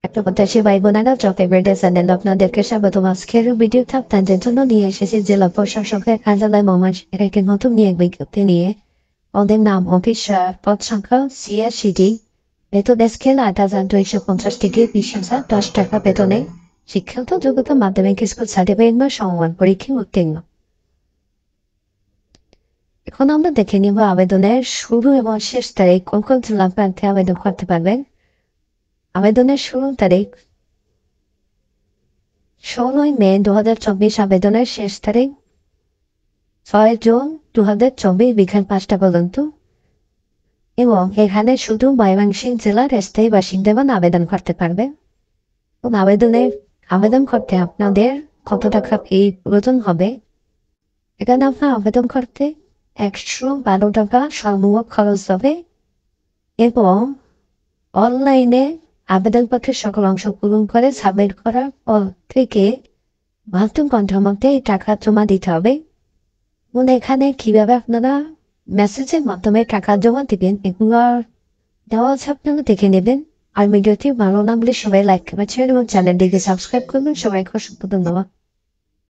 একটা প্রত্যাশী ভাই বোনেরা চট্টগ্রাম চ্যানেল আপনাদেরকে স্বাগত। আজকের ভিডিওতে আপনাদের জন্য নিয়ে এসেছি জেলা প্রশাসকের কার্যালয় একটি নতুন নিয়োগ বিজ্ঞপ্তি নিয়ে। ওদের নাম অফিস, পদ সংখ্যা CSCD, বেতন স্কেল ৮,২৫০ থেকে ২০,০১০ টাকা বেতনে, শিক্ষাগত যোগ্যতা মাধ্যমিক স্কুল সার্টিফিকেট বা সমমান পরীক্ষায় উত্তীর্ণ। এখন আমরা দেখে নিব আবেদনের শুরু এবং শেষ তারিখ। কোন কোন জেলা প্রার্থী আবেদন করতে পারবেন। আবেদনের শুরু তারিখ ১৬ই মে ২০২৪, আবেদনের শেষ তারিখ ৬ জুন ২০২৪ বিকাল ৫টা পর্যন্ত। এবং এখানে শুধু ময়মনসিংহ জেলার স্থায়ী বাসিন্দাগণ আবেদন করতে পারবে। এবং আবেদন করতে আপনাদের কত টাকা ফি প্রয়োজন হবে। এখানে আপনার আবেদন করতে ১১২ টাকা সর্বমোট খরচ হবে এবং অনলাইনে আবেদনপত্রের সকল অংশ পূরণ করে সাবমিট করার পর থেকে ৭২ ঘন্টার মধ্যে এই টাকা জমা দিতে হবে। এবং এখানে কিভাবে আপনারা মেসেজের মাধ্যমে টাকা জমা দিবেন এগুলো দেওয়া আছে, আপনারা দেখে নেবেন। আর ভিডিওটি ভালো লাগলে সবাই লাইক করবেন এবং চ্যানেলটিকে সাবস্ক্রাইব করবেন। সবাইকে অসংখ্য ধন্যবাদ।